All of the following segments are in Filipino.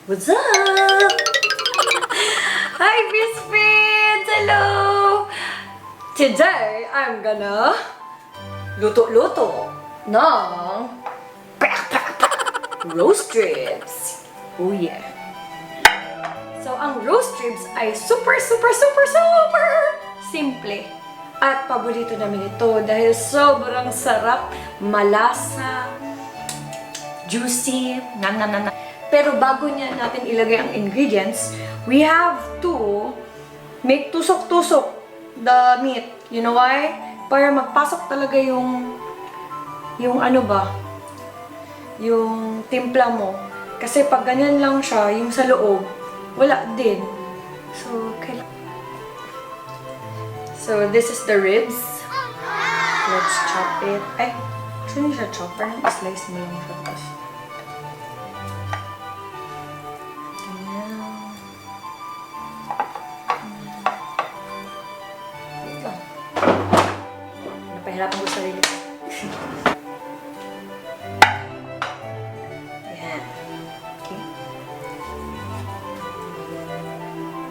What's up? Hi, Bisprins! Hello! Today, I'm gonna luto-luto ng roast ribs. Oh yeah! So, ang roast ribs ay super simple. At paborito namin ito dahil sobrang sarap, malasa, juicy, Pero bago niya natin ilagay ang ingredients, we have to make tusok-tusok the meat. You know why? Para magpasok talaga yung ano ba? Yung timpla mo. Kasi pag ganyan lang siya, yung sa loob, wala din. So, this is the ribs. Let's chop it. Ay, actually siya chop. Parang slice mo lang siya. Napahirapan ko sarili ko. Yan. Okay.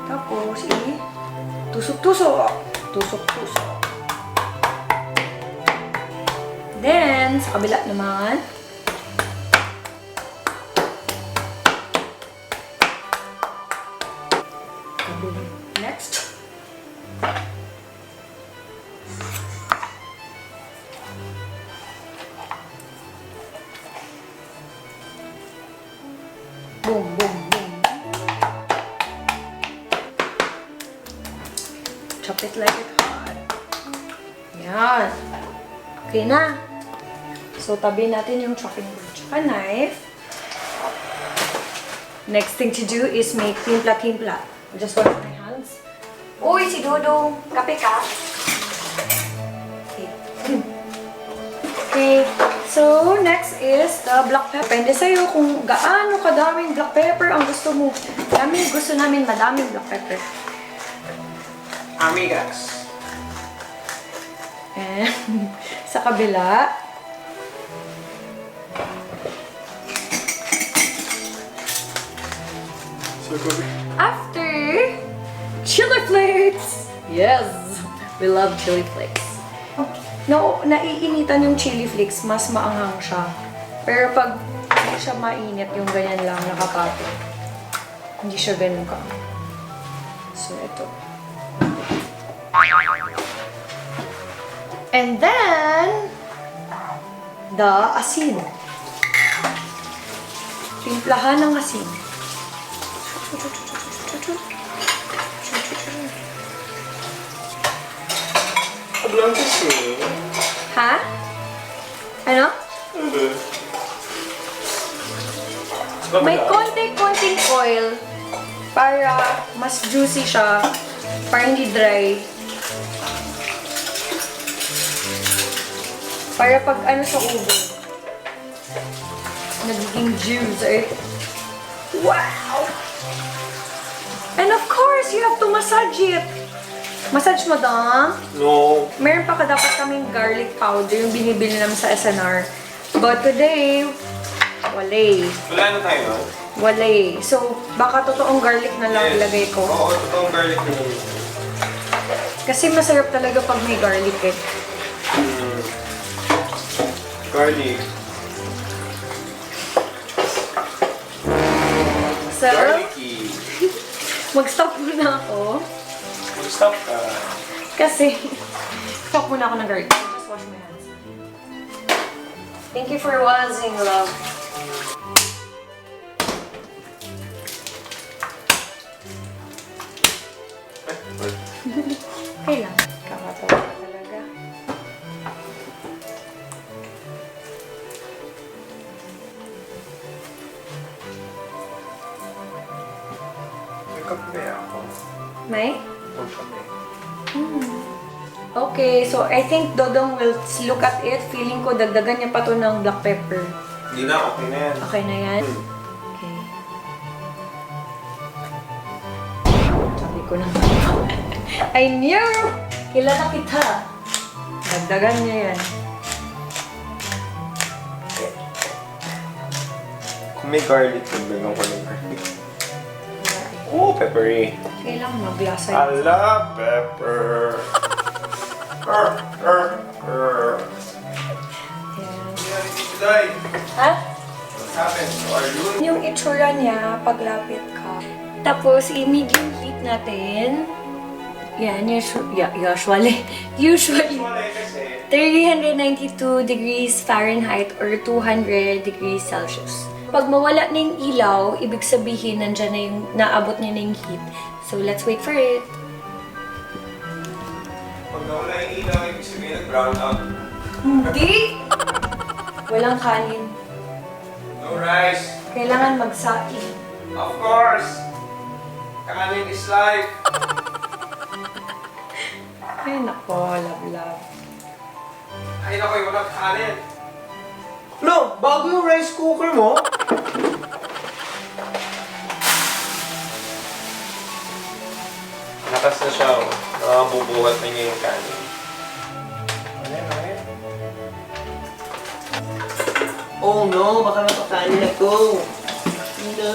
Tapos, tusok-tusok. Tusok-tusok. Then, sa kabila naman, next, boom, boom, boom. Chop it like it hot. Yan. Okay na. So, tabi natin yung chopping board tsaka knife. Next thing to do is make timpla-timpla. Just wash my hands. Uy, si Dodong! Kape ka? Okay. Okay. So, next is the black pepper. Depende sa'yo kung gaano kadaming black pepper ang gusto mo. Gusto namin madaming black pepper. Amigas. And sa kabila, after chili flakes. Yes, we love chili flakes. No, naiinitan yung chili flakes, mas maanghang siya. Pero pag hindi siya mainit, yung ganyan lang nakapati. Hindi siya ganun ka. So, ito. And then, the asin. Timplahan ng asin. Ablang kasi. Ha? Ano? Hindi. May konting oil para mas juicy siya, para hindi dry. Para pag ano sa ubo, nagiging juice eh. Wow! And of course, you have to massage it. Massage mo dong? No. Meron pa dapat kaming garlic powder, yung binibili namin sa SNR. But today, wala. Wala na tayo, no? Wala. So, baka totoong garlic na lang ilagay ko. Oo, totoong garlic na lang. Kasi masarap talaga pag may garlic eh. Garlic. So, Garlicky. mag-stop muna ako. Mag-stop ka. Kasi, stop muna ako ng garlic. Just wash my hands. Thank you for watching, love. Okay lang. Kakatawa ka talaga. May kape ako. May? May kape. Okay, so I think Dodong will look at it. Feeling ko dagdagan niya pa to ng black pepper. Hindi na, okay na yan. Okay na yan? Okay. Sabi ko na. I knew! Kilala kita. Dagdagan niya yan. Kung may garlic, nagdagang ko ng garlic. Oh, peppery. Kailangan maglasa I yun. love pepper. Ayan. Ha? What happened? Are you? Yung itsura niya, paglapit ka. Tapos, i-medium heat natin. Yan, usually. Usually. Wala kasi. 392 degrees Fahrenheit or 200 degrees Celsius. Pag mawala na yung ilaw, ibig sabihin nandyan na yung naabot niya na yung heat. So, let's wait for it. Pag nawala yung ilaw, ibig sabihin nag-brown out. Hindi! Walang kanin. No rice. Kailangan magsaing. Of course. Kanin is life. Ay, nako, love. Ay, naku, walang kanin. Lo, bago yung rice cooker mo? Lakas na siya, oh. Nakabubuhat na niya yung kanin. Ayan. Oh no, baka mapakain ako. No.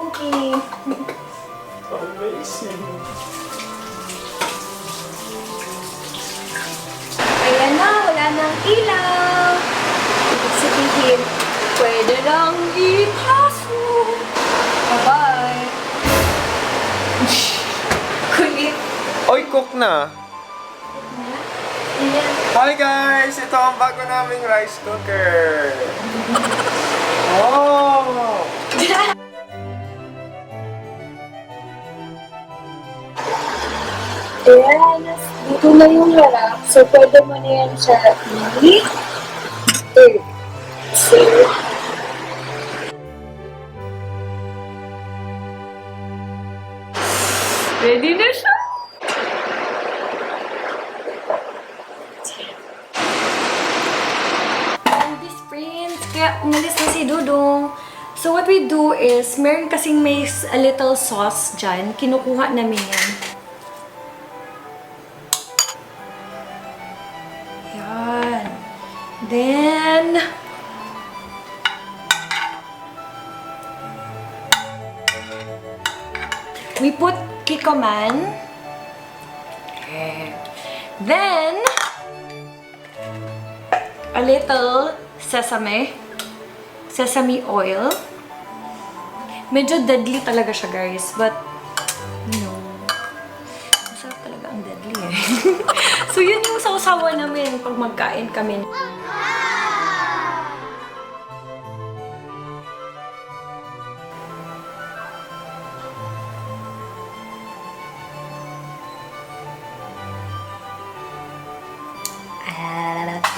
Okay. Amazing. Ayan na, wala nang ilaw. Ibig sabihin, pwede nang ipasok. Bye-bye. Kulit. Oy, cook na. Ayan. Hi guys! Ito ang bago naming rice cooker. Oh! Ayan, dito na yung harap. So, pwede mo na yan siya So, ready na siya. Ang Bisprins, kaya umalis na si Dudong. So, what we do is, meron kasing may a little sauce dyan. Kinukuha namin yan. Yan. Then, we put kikoman. Then, a little sesame oil. Medyo deadly talaga siya, guys. But, you know, masarap talaga ang deadly eh. So, yun yung sausawa namin pag magkain kami.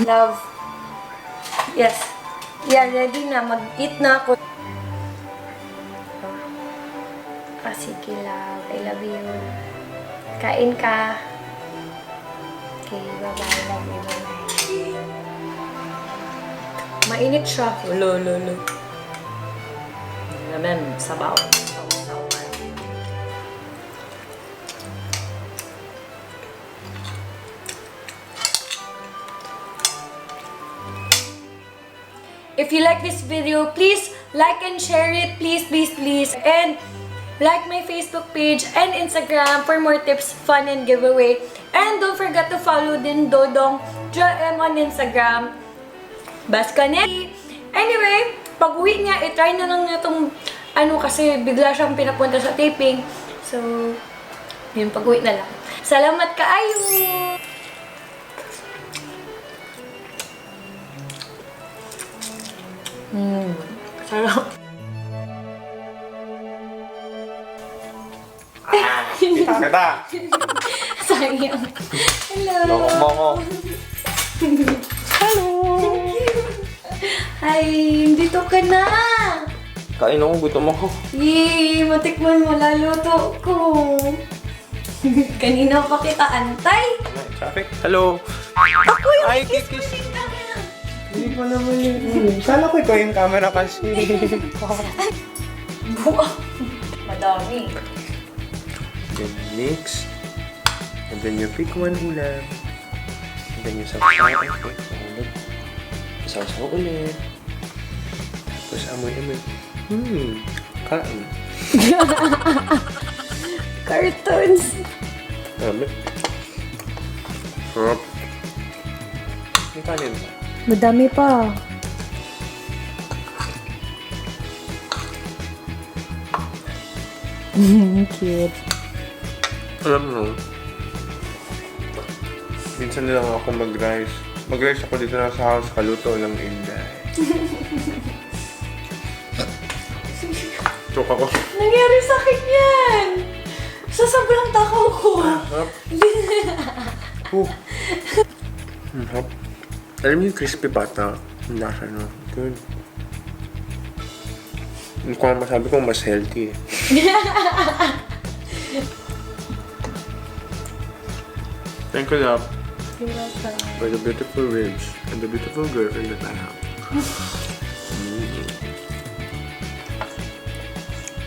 Love. Yes. Yeah, ready na. Mag-eat na ako. Ah, sige, love. I love you. Kain ka. Okay, bye-bye. Love you. Bye-bye. Mainit siya. Lolo. Naman, sabaw. If you like this video, please like and share it. Please. And like my Facebook page and Instagram for more tips, fun, and giveaway. And don't forget to follow din Dodong Joem on Instagram. Bascon. Anyway, pag uwi niya, i-try na lang niya itong kasi bigla siyang pinapunta sa taping. So, yun, pag uwi na lang. Salamat kaayo! Sarap. Kita! Sayang. Hello. Loko mo ko. Hello. Hi, dito ka na. Kain ako, gutom ako. Yay, matikman mo lalo ko. Kanina pa kita antay. Traffic? Hello! Ako yung Ay, kikis! Hindi ko naman yun. Kala ko ikaw yung camera kasi. buwa. Madami. Then mix. And then you pick one ulam. And then you sasaw. Sasaw ulit. Tapos amoy-amoy. Kain. Cartoons. Amoy. Sarap. May kanin ba? Madami pa. Cute. Alam mo, minsan lang ako mag-rice. Mag-rice ako dito na sa house, kaluto ng Inday. Tuk ako. Nangyari sa akin yan! Sa sobrang takaw ko. Hap. Hap. Alam mo yung crispy pata? Ang lasa no? Good. Hindi ko nga masabi kung mas healthy eh. Thank you, love, You're welcome. for the beautiful ribs and the beautiful girlfriend that I have.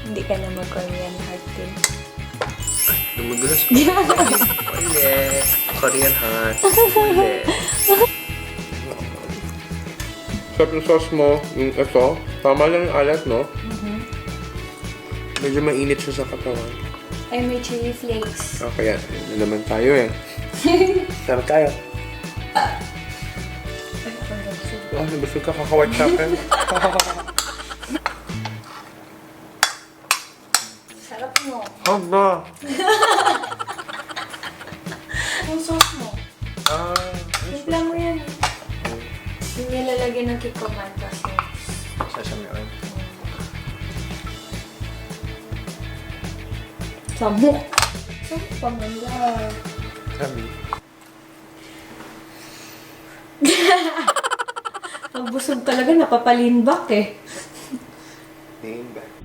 Hindi ka na mag-Korean heart din. Lumugulas ko. Ulit. Korean hot. Ulit. Sarap yung sauce mo. Yung ito. Tama lang yung alat, no? Medyo mainit siya sa katawan. Ay, may chili flakes. Okay, yan. Yan na naman tayo eh. Sarap tayo. Oh, nabusog ka. Kakawat sa akin. Sarap mo. Haba. Yung sauce mo. Ah. Lang mo yan. Yung nilalagyan ng kikoman kasi. Sasamihan. Samok. Samok pamanda. Sabi. Ang busog talaga, napapalinbak eh. Name back.